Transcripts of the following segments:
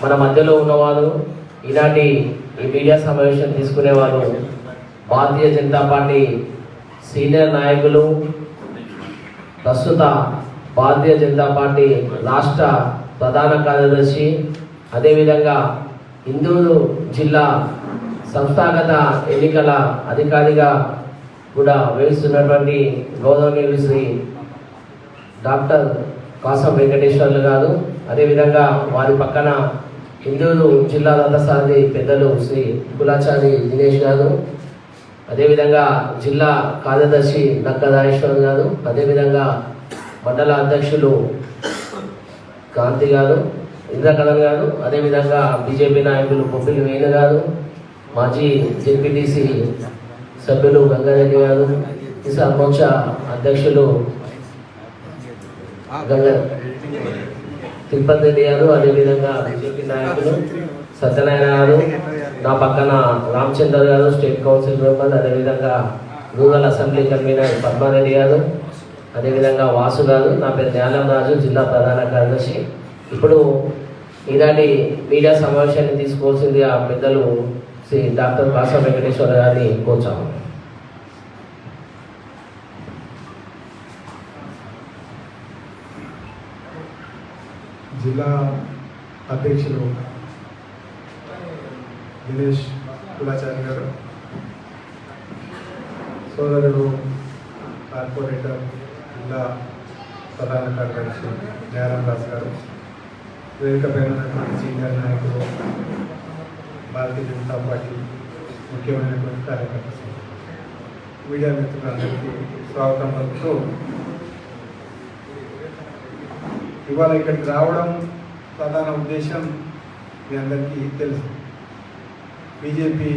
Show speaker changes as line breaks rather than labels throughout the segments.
మన మధ్యలో ఉన్నవారు ఈనాటి ఈ మీడియా సమావేశం తీసుకునేవారు భారతీయ జనతా పార్టీ సీనియర్ నాయకులు, ప్రస్తుత భారతీయ జనతా పార్టీ రాష్ట్ర ప్రధాన కార్యదర్శి, అదేవిధంగా ఇందూరు జిల్లా సంస్థాగత ఎన్నికల అధికారిగా కూడా వేస్తున్నటువంటి గౌరవనీయులు శ్రీ డాక్టర్ కాసం వెంకటేశ్వర్లు గారు, అదేవిధంగా వారి పక్కన ఇందూరు జిల్లా రథసారథి పెద్దలు శ్రీ కులాచారి దినేష్ గారు, అదేవిధంగా జిల్లా కార్యదర్శి నక్క రాజేశ్వర్ గారు, అదేవిధంగా మండల అధ్యక్షులు కాంతి గారు, ఇంద్రకరణ్ గారు, అదేవిధంగా బీజేపీ నాయకులు బొబ్బిలి వేణు గారు, మాజీ జెడ్పీటీసీ సభ్యులు గంగారెడ్డి గారు, కిసాన్ మోర్చా అధ్యక్షులు తిరుపతి రెడ్డి గారు, అదేవిధంగా బీజేపీ నాయకులు సత్యనారాయణ గారు, నా పక్కన రామచంద్ర గారు స్టేట్ కౌన్సిల్ మెంబర్, అదేవిధంగా రూరల్ అసెంబ్లీ కన్వీనర్ పద్మారెడ్డి గారు, అదేవిధంగా వాసు గారు, నా పేరు జ్ఞానం రాజు, జిల్లా ప్రధాన కార్యదర్శి. ఇప్పుడు ఈనాటి మీడియా సమావేశాన్ని తీసుకోవాల్సింది ఆ పెద్దలు శ్రీ డాక్టర్ కాసం వెంకటేశ్వర గారిని కోరుచాము.
జిల్లా అధ్యక్షులు దినేష్ కులాచారి గారు, సోదరుడు కార్పొరేటర్ జిల్లా ప్రధాన కార్యదర్శి జయరాం దాస్ గారు, వేదికపైన ఉన్నటువంటి సీనియర్ నాయకులు, భారతీయ జనతా పార్టీ ముఖ్యమైనటువంటి కార్యకర్తలు, మీడియా మిత్రులందరికీ స్వాగతం పలుకుతూ, ఇవాళ ఇక్కడికి రావడం ప్రధాన ఉద్దేశం మీ అందరికీ తెలుసు. బీజేపీ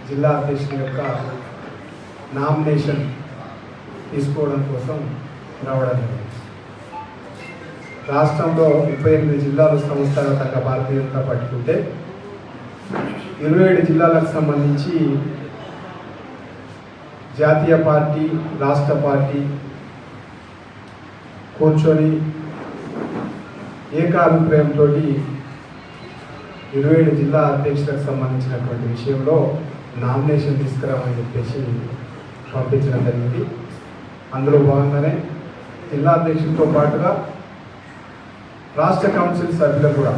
జిల్లా అధ్యక్షుని యొక్క నామినేషన్ తీసుకోవడం కోసం రావడం జరిగింది. రాష్ట్రంలో 38 జిల్లాలు సంస్థాగతంగా భారతీయ జనతా పార్టీ ఉంటే 27 జిల్లాలకు సంబంధించి జాతీయ పార్టీ, రాష్ట్ర పార్టీ కూర్చొని ఏకాభిప్రాయంతో 27 జిల్లా అధ్యక్షులకు సంబంధించినటువంటి విషయంలో నామినేషన్ తీసుకురామని చెప్పేసి పంపించడం జరిగింది. అందులో భాగంగానే జిల్లా అధ్యక్షులతో పాటుగా రాష్ట్ర కౌన్సిల్ సభ్యులు కూడా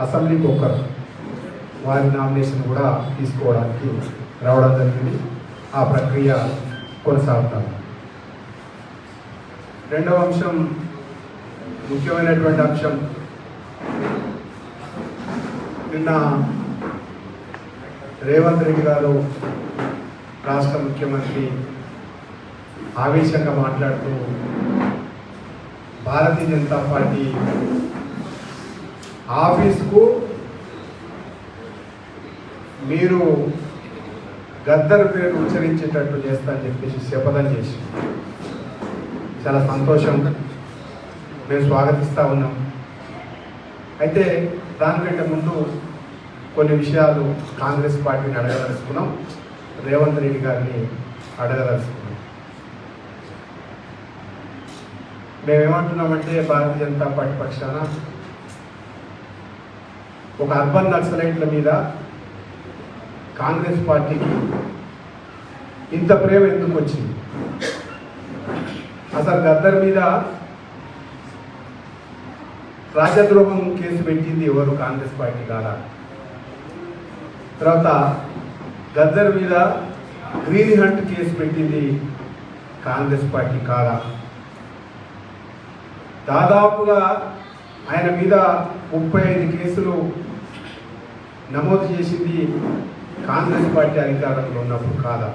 అసెంబ్లీకి ఒకరు వారి నామినేషన్ కూడా తీసుకోవడానికి రావడం జరిగింది. ఆ ప్రక్రియ కొనసాగుతాం. రెండవ అంశం, ముఖ్యమైనటువంటి అంశం, నిన్న రేవంత్ రెడ్డి గారు రాష్ట్ర ముఖ్యమంత్రి ఆవేశంగా మాట్లాడుతూ భారతీయ జనతా పార్టీ ఆఫీస్కు మీరు గద్దర్ పేరు ఉచ్చరించేటట్టు చేస్తా అని చెప్పేసి శపథం చేసి చాలా సంతోషం, మేము స్వాగతిస్తూ ఉన్నాం. అయితే దానికంటే ముందు కొన్ని విషయాలు కాంగ్రెస్ పార్టీని అడగదలుచుకున్నాం, రేవంత్ రెడ్డి గారిని అడగదలుచుకున్నాం. మేమేమంటున్నామంటే భారతీయ జనతా పార్టీ పక్షాన ఒక అర్బన్ నక్సలైట్ల మీద కాంగ్రెస్ పార్టీకి ఇంత ప్రేమ ఎందుకు వచ్చింది? అసలు గద్దర్ మీద రాజద్రోహం కేసు పెట్టింది ఎవరు? కాంగ్రెస్ పార్టీ కాదా? తర్వాత గద్దర్ మీద గ్రీన్ హంట్ కేసు పెట్టింది కాంగ్రెస్ పార్టీ కాదా? దాదాపుగా ఆయన మీద 35 కేసులు నమోదు చేసింది కాంగ్రెస్ పార్టీ అధికారంలో ఉన్నప్పుడు కాదా?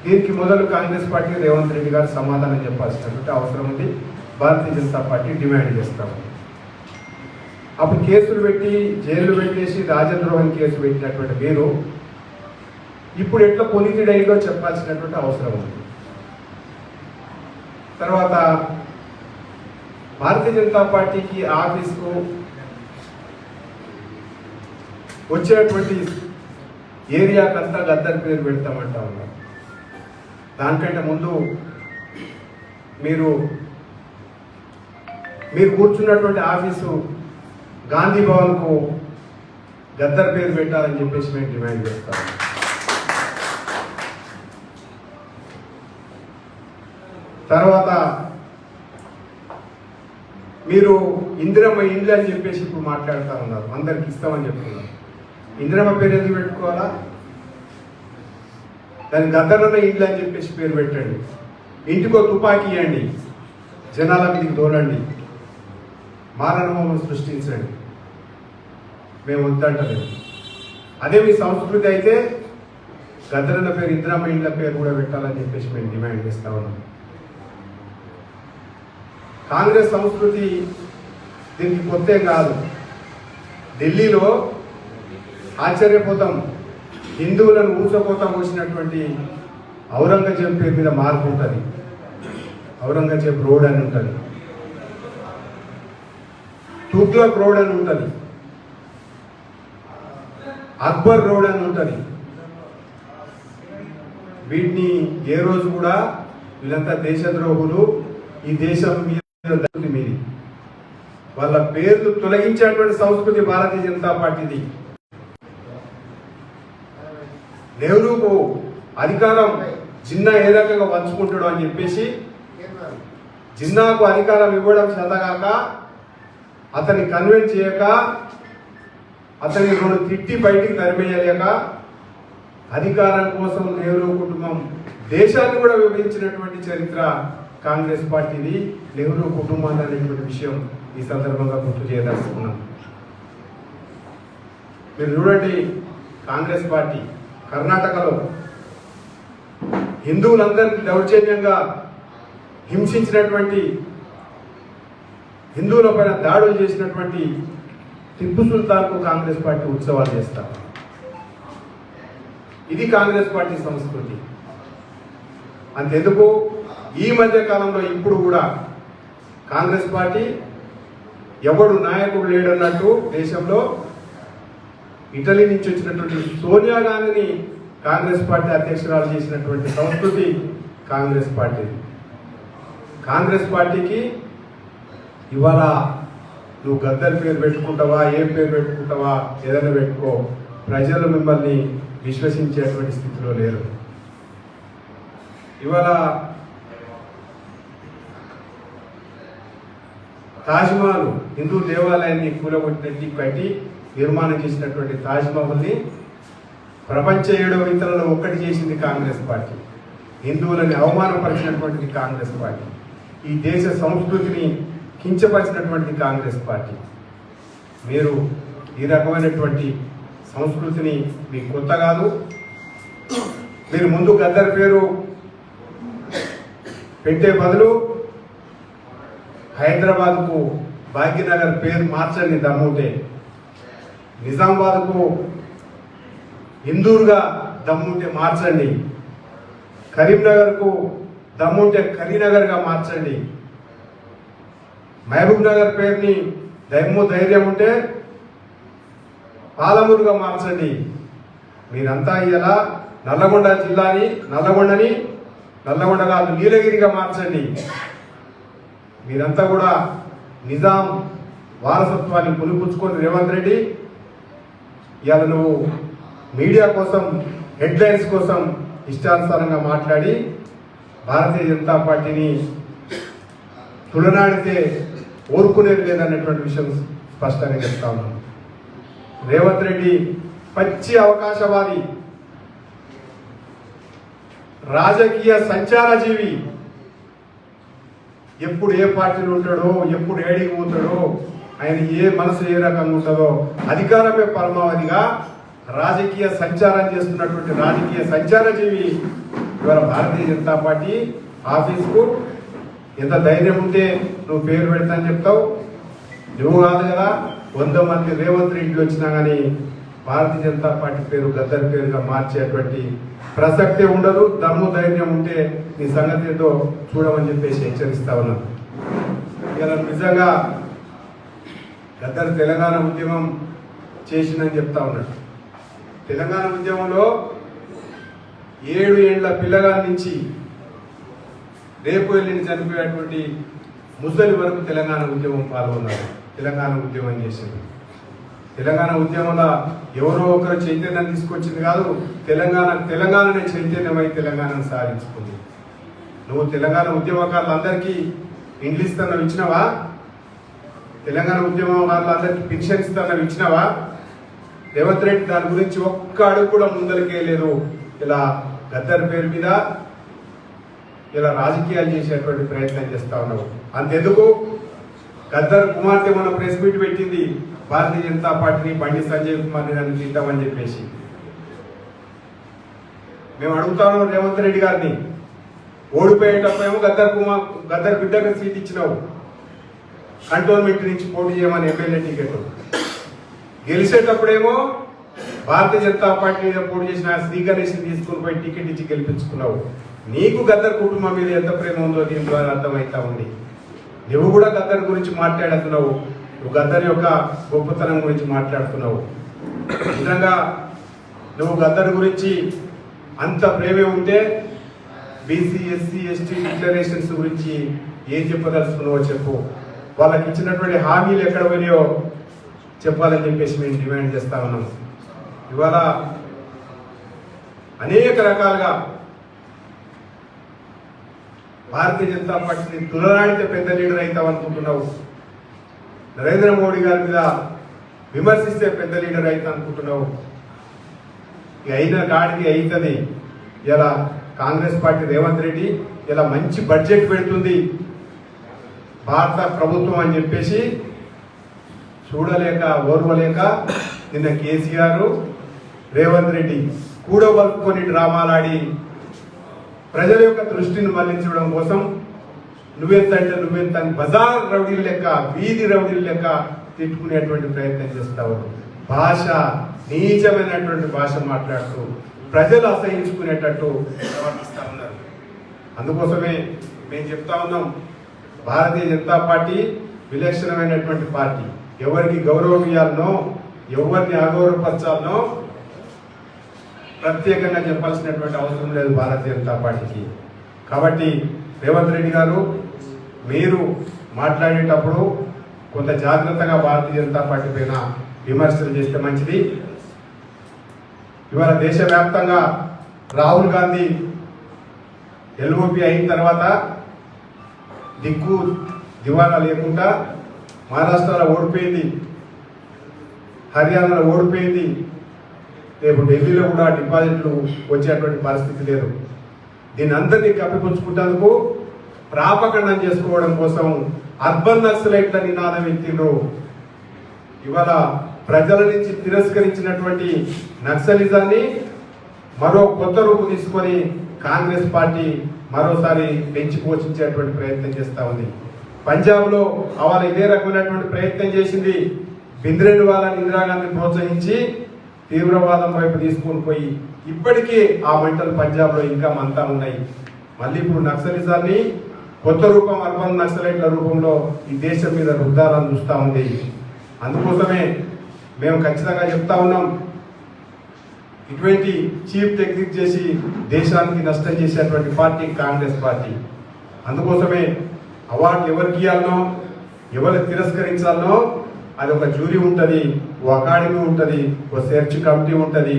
దీనికి మొదలు కాంగ్రెస్ పార్టీ రేవంత్ రెడ్డి గారు సమాధానం చెప్పాల్సినటువంటి అవసరం ఉంది. భారతీయ జనతా పార్టీ డిమాండ్ చేస్తాము. అప్పుడు కేసులు పెట్టి జైలు పెట్టేసి రాజద్రోహం కేసు పెట్టినటువంటి మీరు ఇప్పుడు ఎట్లా పొలిటెడ్ అయిందో చెప్పాల్సినటువంటి అవసరం ఉంది. తర్వాత భారతీయ జనతా పార్టీకి ఆఫీస్కు వచ్చేటువంటి ఏరియాకంతా గద్దర్ పేరు పెడతామంటా ఉన్నారు. దానికంటే ముందు మీరు కూర్చున్నటువంటి ఆఫీసు గాంధీ భవన్కు గద్దర్ పేరు పెట్టాలని చెప్పేసి మేము డిమాండ్ చేస్తాం. తర్వాత మీరు ఇందిరమ్మ ఇండ్లు అని చెప్పేసి ఇప్పుడు మాట్లాడుతూ ఉన్నారు, అందరికి ఇస్తామని చెప్తున్నారు. ఇందిరమ్మ పేరు ఎందుకు పెట్టుకోవాలా? దాని గద్దరన్న ఇండ్లు అని చెప్పేసి పేరు పెట్టండి. ఇంటికో తుపాకీ ఇవ్వండి, జనాల మీదకి తోలండి, మారణహోమం సృష్టించండి. మేము వద్దంటలేదు. అదే మీ సంస్కృతి అయితే గద్దరన్న పేరు ఇందిరమ్మ ఇండ్ల పేరు కూడా పెట్టాలని చెప్పేసి మేము డిమాండ్ చేస్తా ఉన్నాం. కాంగ్రెస్ సంస్కృతి దీనికి కొత్త కాదు. ఢిల్లీలో ఆశ్చర్యపోతాం, హిందువులను ఊచకోతం వచ్చినటువంటి ఔరంగజేబ్ పేరు మీద మార్పు ఉంటుంది. ఔరంగజేబ్ రోడ్ అని ఉంటుంది, తుగ్లక్ రోడ్ అని ఉంటుంది, అక్బర్ రోడ్ అని ఉంటుంది. వీటిని ఏ రోజు కూడా వీళ్ళంతా దేశద్రోహులు, ఈ దేశం మీద మీది, వాళ్ళ పేర్లు తొలగించేటువంటి సంస్కృతి భారతీయ జనతా పార్టీది. నెహ్రూకు అధికారం జిన్నా ఏ రకంగా పంచుకుంటాడు అని చెప్పేసి జిన్నాకు అధికారం ఇవ్వడం చేతగాక, అతన్ని కన్విన్స్ చేయక, అతని రెండు తిట్టి బయటికి తరిమేయలేక అధికారం కోసం నెహ్రూ కుటుంబం దేశాన్ని కూడా విభజించినటువంటి చరిత్ర కాంగ్రెస్ పార్టీది. నెహ్రూ కుటుంబాన్ని అనేటువంటి విషయం ఈ సందర్భంగా గుర్తు చేయదలుచుకున్నాం. మీరు చూడండి, కాంగ్రెస్ పార్టీ కర్ణాటకలో హిందువులందరినీ దౌర్జన్యంగా హింసించినటువంటి, హిందువుల పైన దాడులు చేసినటువంటి టిప్పు సుల్తాన్కు కాంగ్రెస్ పార్టీ ఉత్సవాలు చేస్తారు. ఇది కాంగ్రెస్ పార్టీ సంస్కృతి. అంతెందుకు ఈ మధ్య కాలంలో ఇప్పుడు కూడా కాంగ్రెస్ పార్టీ ఎవడు నాయకుడు లేడన్నట్టు దేశంలో ఇటలీ నుంచి వచ్చినటువంటి సోనియా గాంధీని కాంగ్రెస్ పార్టీ అధ్యక్షురాలు చేసినటువంటి సంస్కృతి కాంగ్రెస్ పార్టీ. కాంగ్రెస్ పార్టీకి ఇవాళ నువ్వు గద్దర్ పేరు పెట్టుకుంటావా, ఏ పేరు పెట్టుకుంటావా, ఏదైనా పెట్టుకో, ప్రజలు మిమ్మల్ని విశ్వసించేటువంటి స్థితిలో లేరు. ఇవాళ తాజ్మహల్ హిందూ దేవాలయాన్ని కూలగొట్టి కట్టి నిర్మాణం చేసినటువంటి తాజ్మహల్ని ప్రపంచ 7వ వింతలలో ఒక్కటి చేసింది కాంగ్రెస్ పార్టీ. హిందువులని అవమానపరిచినటువంటిది కాంగ్రెస్ పార్టీ. ఈ దేశ సంస్కృతిని కించపరిచినటువంటి కాంగ్రెస్ పార్టీ. మీరు ఈ రకమైనటువంటి సంస్కృతిని మీకు కొత్త కాదు. మీరు ముందు గద్దర్ పేరు పెట్టే బదులు హైదరాబాద్కు భాగ్యనగర్ పేరు మార్చండి దమ్ముంటే, నిజామాబాద్కు ఇందూరుగా దమ్ముంటే మార్చండి, కరీంనగర్కు దమ్ముంటే కరీంనగర్గా మార్చండి, మహబూబ్ నగర్ పేరుని ధైర్యం ఉంటే పాలమూరుగా మార్చండి. మీరంతా ఇలా నల్లగొండ జిల్లాని నల్లగొండ కాదు నీలగిరిగా మార్చండి. మీరంతా కూడా నిజాం వారసత్వాన్ని పులిపుచ్చుకొని రేవంత్ రెడ్డి ఇవాళ నువ్వు మీడియా కోసం, హెడ్లైన్స్ కోసం ఇష్టానుసారంగా మాట్లాడి భారతీయ జనతా పార్టీని తులనాడితే ఊరుకునేది లేదన్నటువంటి విషయం స్పష్టంగా చెప్తా ఉన్నాను. రేవంత్ రెడ్డి పచ్చి అవకాశవాది, రాజకీయ సంచారజీవి. ఎప్పుడు ఏ పార్టీలో ఉంటాడో, ఎప్పుడు ఏడికి పోతాడో, ఆయన ఏ మనసు ఏ రకంగా ఉంటుందో, అధికారమే పరమావధిగా రాజకీయ సంచారం చేస్తున్నటువంటి రాజకీయ సంచారజీవి ఇవాళ భారతీయ జనతా పార్టీ ఆఫీస్కు ఎంత ధైర్యం ఉంటే నువ్వు పేరు పెడతానని చెప్తావు? నువ్వు కాదు కదా, 100 మంది రేవంత్ రెడ్డిలు వచ్చినా కానీ భారతీయ జనతా పార్టీ పేరు గద్దర్ పేరుగా మార్చేటువంటి ప్రసక్తే ఉండదు. దమ్ము ధైర్యం ఉంటే నీ సంగతి ఏదో చూడమని చెప్పేసి హెచ్చరిస్తా ఉన్నాను. ఇలా నిజంగా గద్దర్ తెలంగాణ ఉద్యమం చేసిందని చెప్తా ఉన్నాడు. తెలంగాణ ఉద్యమంలో 7 ఏళ్ల పిల్లగాడి నుంచి రేపు వెళ్ళి తెలంగాణ ఉద్యమంలో ఎవరో ఒకరు చైతన్యం తీసుకొచ్చింది కాదు, తెలంగాణనే చైతన్యమై తెలంగాణను సాధించుకుంది. నువ్వు తెలంగాణ ఉద్యమకారులందరికీ ఇండ్లు ఇస్తున్నవి ఇచ్చినావా? తెలంగాణ ఉద్యమకారులందరికీ పెన్షన్ ఇస్తున్నవి ఇచ్చినావా? రేవంత్ రెడ్డి దాని గురించి ఒక్క అడుగు కూడా ముందరికే లేదు. ఇలా గద్దర్ పేరు మీద ఇలా రాజకీయాలు చేసేటువంటి ప్రయత్నం చేస్తా ఉన్నావు. అంతెందుకు గద్దర్ కుమార్తె మన ప్రెస్ మీట్ పెట్టింది, భారతీయ జనతా పార్టీని బండి సంజయ్ కుమార్ని నన్ను తింటామని చెప్పేసి. మేము అడుగుతాము రేవంత్ రెడ్డి గారిని, ఓడిపోయేటప్పుడేమో గద్దర్ బిడ్డకు సీట్ ఇచ్చినావు, కంటోన్మెంట్ నుంచి పోటీ చేయమని MLA ticket. గెలిచేటప్పుడేమో Bharatiya Janata party మీద పోటీ చేసిన శ్రీ గణేష్ని తీసుకుని పోయి టికెట్ ఇచ్చి గెలిపించుకున్నావు. నీకు గద్దర్ కుటుంబం మీద ఎంత ప్రేమ ఉందో దీని ద్వారా అర్థమవుతా ఉంది. నువ్వు కూడా గద్దర్ గురించి మాట్లాడుతున్నావు, నువ్వు గద్దర్ యొక్క గొప్పతనం గురించి మాట్లాడుతున్నావు. నిజంగా నువ్వు గద్దర్ గురించి అంత ప్రేమే ఉంటే బీసీ ఎస్సీ ఎస్టీ డిక్లరేషన్స్ గురించి ఏం చెప్పదలుచుకున్నావో చెప్పు. వాళ్ళకి ఇచ్చినటువంటి హామీలు ఎక్కడ పోయినాయో చెప్పాలని చెప్పేసి మేము డిమాండ్ చేస్తా ఉన్నాం. ఇవాళ అనేక రకాలుగా భారతీయ జనతా పార్టీని తులనాడితే పెద్ద లీడర్ అవుతావు అనుకుంటున్నావు. నరేంద్ర మోడీ గారి మీద విమర్శిస్తే పెద్ద లీడర్ అవుతా అనుకుంటున్నావు. అయిన కాడికి అవుతుంది. ఇలా కాంగ్రెస్ పార్టీ రేవంత్ రెడ్డి ఇలా మంచి బడ్జెట్ పెడుతుంది భారత ప్రభుత్వం అని చెప్పేసి చూడలేక ఓర్వలేక నిన్న కేసీఆర్ రేవంత్ రెడ్డి కూడబలుపుకొని డ్రామాలాడి ప్రజల యొక్క దృష్టిని మళ్లించడం కోసం నువ్వెంత అంటే నువ్వెంత అని బజార్ రౌడీల లెక్క, వీధి రౌడీల లెక్క తిట్టుకునేటువంటి ప్రయత్నం చేస్తావు. భాష నీచమైనటువంటి భాష మాట్లాడుతూ ప్రజలు అసహించుకునేటట్టు ప్రవర్తిస్తా ఉన్నారు. అందుకోసమే మేము చెప్తా ఉన్నాం, భారతీయ జనతా పార్టీ విలక్షణమైనటువంటి పార్టీ. ఎవరికి గౌరవం ఇవ్వాలనో ఎవరిని అగౌరవపరచాలనో ప్రత్యేకంగా చెప్పాల్సినటువంటి అవసరం లేదు భారతీయ జనతా పార్టీకి. కాబట్టి రేవంత్ రెడ్డి గారు మీరు మాట్లాడేటప్పుడు కొంత జాగ్రత్తగా భారతీయ జనతా పార్టీ పైన విమర్శలు చేస్తే మంచిది. ఇవాళ దేశవ్యాప్తంగా రాహుల్ గాంధీ ఎల్ఓపి అయిన తర్వాత దిక్కు దివానా లేకుండా మహారాష్ట్రలో ఓడిపోయింది, హర్యానాలో ఓడిపోయింది. రేపు ఢిల్లీలో కూడా డిపాజిట్లు వచ్చేటువంటి పరిస్థితి లేదు. దీని అందరినీ కప్పిపుచ్చుకుంటేందుకు ప్రాపకండం చేసుకోవడం కోసం అర్బన్ నక్సలైట్ల నినాదం ఎత్తిండ్రు. ఇవాళ ప్రజల నుంచి తిరస్కరించినటువంటి నక్సలిజాన్ని మరో కొత్త రూపు తీసుకొని కాంగ్రెస్ పార్టీ మరోసారి పెంచి పోషించేటువంటి ప్రయత్నం చేస్తూ ఉంది. పంజాబ్లో అవాళ ఇదే రకమైనటువంటి ప్రయత్నం చేసింది. బింద్రేన్ వాళ్ళని ఇందిరాగాంధీ ప్రోత్సహించి తీవ్రవాదం వైపు తీసుకొని పోయి ఇప్పటికీ ఆ మంటలు పంజాబ్లో ఇంకా మంతా ఉన్నాయి. మళ్ళీ ఇప్పుడు నక్సలిజాన్ని కొత్త రూపం అర్బన్ నక్సలైట్ల రూపంలో ఈ దేశం మీద రుద్దాలని చూస్తూ ఉంది. అందుకోసమే మేము ఖచ్చితంగా చెప్తా ఉన్నాం, ఇటువంటి చీప్ టెక్నిక్ చేసి దేశానికి నష్టం చేసేటువంటి పార్టీ కాంగ్రెస్ పార్టీ. అందుకోసమే అవార్డు ఎవరికి ఇవ్వాలనో ఎవరు తిరస్కరించాలనో అది ఒక జ్యూరీ ఉంటుంది, ఓ అకాడమీ ఉంటుంది, ఓ సెర్చ్ కమిటీ ఉంటుంది,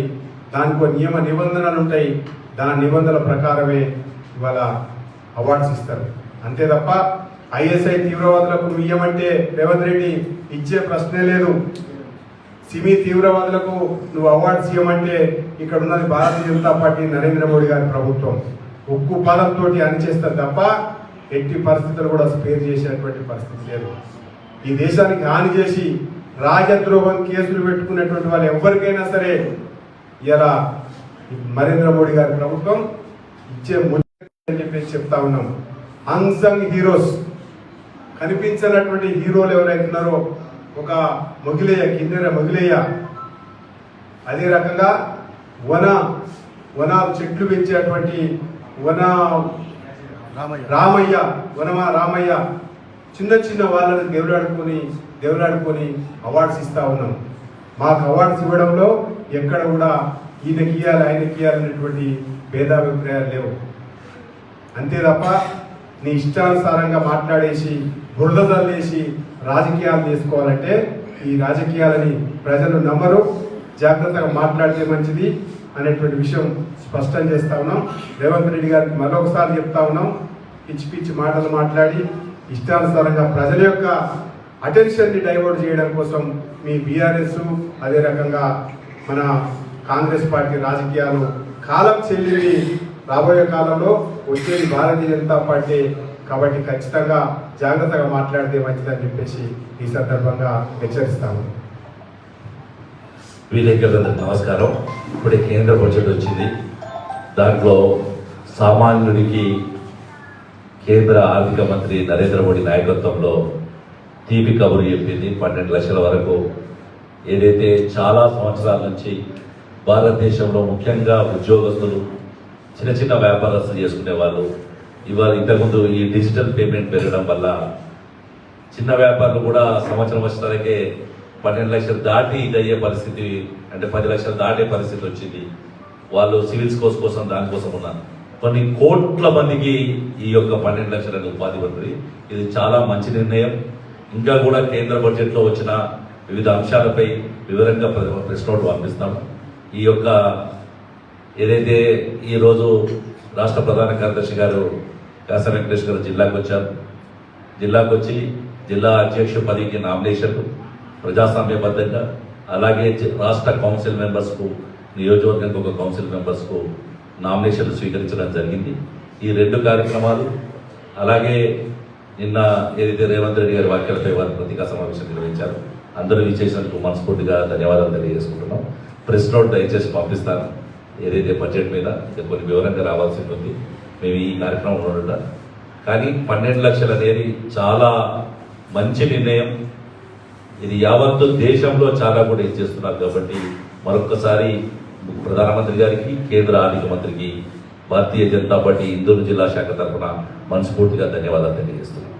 దానికి ఒక నియమ నిబంధనలు ఉంటాయి. దాని నిబంధనల ప్రకారమే ఇవాళ అవార్డ్స్ ఇస్తారు. అంతే తప్ప ఐఎస్ఐ తీవ్రవాదులకు నువ్వు ఇవ్వమంటే రేవంత్ రెడ్డి ఇచ్చే ప్రశ్నే లేదు. సిమి తీవ్రవాదులకు నువ్వు అవార్డ్స్ ఇవ్వమంటే ఇక్కడ ఉన్నది భారతీయ జనతా పార్టీ నరేంద్ర మోడీ గారి ప్రభుత్వం. ఉక్కు పాదంతో అణిచేస్తారు తప్ప ఎట్టి పరిస్థితులు కూడా స్పేర్ చేసేటువంటి పరిస్థితి లేదు. ఈ దేశానికి హాని చేసి రాజద్రోహం కేసులు పెట్టుకునేటువంటి వాళ్ళు ఎవరికైనా సరే ఇలా నరేంద్ర మోడీ గారి ప్రభుత్వం ఇచ్చే అని చెప్పేసి చెప్తా ఉన్నాం. అన్సంగ్ హీరోస్, కనిపించినటువంటి హీరోలు ఎవరైతున్నారో ఒక మొగిలయ్య, కిన్నెర మొగిలయ్య, అదే రకంగా వన చెట్లు పెంచేటువంటి రామయ్య చిన్న చిన్న వాళ్ళని దేవులాడుకొని అవార్డ్స్ ఇస్తా ఉన్నాం. మాకు అవార్డ్స్ ఇవ్వడంలో ఎక్కడ కూడా ఈయనకి ఇవ్వాలి ఆయనకి ఇవ్వాలనేటువంటి భేదాభిప్రాయాలు లేవు. అంతే తప్ప నీ ఇష్టానుసారంగా మాట్లాడేసి బురద తల్లేసి రాజకీయాలు చేసుకోవాలంటే ఈ రాజకీయాలని ప్రజలు నమ్మరు, జాగ్రత్తగా మాట్లాడితే మంచిది అనేటువంటి విషయం స్పష్టం చేస్తా ఉన్నాం. రేవంత్ రెడ్డి గారికి మరొకసారి చెప్తా ఉన్నాం, పిచ్చి పిచ్చి మాటలు మాట్లాడి ఇష్టానుసారంగా ప్రజల యొక్క అటెన్షన్ని డైవర్ట్ చేయడం కోసం మీ బీఆర్ఎస్ అదే రకంగా మన కాంగ్రెస్ పార్టీ రాజకీయాలు కాలం చెల్లింది. రాబోయే కాలంలో వచ్చేది భారతీయ జనతా పార్టీ కాబట్టి ఖచ్చితంగా జాగ్రత్తగా మాట్లాడితే మంచిదని చెప్పేసి ఈ సందర్భంగా హెచ్చరిస్తాము.
విలేకరులకు నమస్కారం. ఇప్పుడే కేంద్ర బడ్జెట్ వచ్చింది. దాంట్లో సామాన్యుడికి కేంద్ర ఆర్థిక మంత్రి నరేంద్ర మోడీ నాయకత్వంలో తీపి కబురు చెప్పింది. 12 లక్షల వరకు ఏదైతే చాలా సంవత్సరాల నుంచి భారతదేశంలో ముఖ్యంగా ఉద్యోగస్తులు, చిన్న చిన్న వ్యాపారస్తులు చేసుకునే వాళ్ళు ఇవాళ ఇంతకుముందు ఈ డిజిటల్ పేమెంట్ పెరగడం వల్ల చిన్న వ్యాపారులు కూడా సంవత్సరం వచ్చేసరికి 12 లక్షలు దాటి ఇదయ్యే పరిస్థితి, అంటే 10 లక్షలు దాటే పరిస్థితి వచ్చింది. వాళ్ళు సివిల్ స్కోర్స్ కోసం దానికోసం ఉన్నారు. కొన్ని కోట్ల మందికి ఈ యొక్క 12 లక్షల ఉపాధి పడుతుంది. ఇది చాలా మంచి నిర్ణయం. ఇంకా కూడా కేంద్ర బడ్జెట్లో వచ్చిన వివిధ అంశాలపై వివరంగా ప్రెస్ నోట్ పంపిస్తాము. ఈ యొక్క ఏదైతే ఈరోజు రాష్ట్ర ప్రధాన కార్యదర్శి గారు కాసా వెంకటేష్ గారు జిల్లాకు వచ్చి జిల్లా అధ్యక్ష పదవికి నామినేషన్లు ప్రజాస్వామ్యబద్ధంగా, అలాగే రాష్ట్ర కౌన్సిల్ మెంబర్స్కు, నియోజకవర్గానికి ఒక కౌన్సిల్ మెంబర్స్కు నామినేషన్లు స్వీకరించడం జరిగింది. ఈ 2 కార్యక్రమాలు, అలాగే నిన్న ఏదైతే రేవంత్ రెడ్డి గారి వ్యాఖ్యలపై వారి పత్రికా సమావేశం నిర్వహించారు. అందరూ చేసినందుకు మనస్ఫూర్తిగా ధన్యవాదాలు తెలియజేసుకుంటున్నాం. ప్రెస్ నోట్ దయచేసి పంపిస్తాను. ఏదైతే బడ్జెట్ మీద ఇంకా కొన్ని వివరంగా రావాల్సి ఉంటుంది. మేము ఈ కార్యక్రమంలో ఉంటాం. కానీ 12 లక్షలు అనేది చాలా మంచి నిర్ణయం. ఇది యావత్తు దేశంలో చాలా కూడా ఇచ్చేస్తున్నారు. కాబట్టి మరొక్కసారి ప్రధానమంత్రి గారికి, కేంద్ర ఆర్థిక మంత్రికి భారతీయ జనతా పార్టీ ఇందూరు జిల్లా శాఖ తరఫున మనస్ఫూర్తిగా ధన్యవాదాలు తెలియజేస్తున్నాం.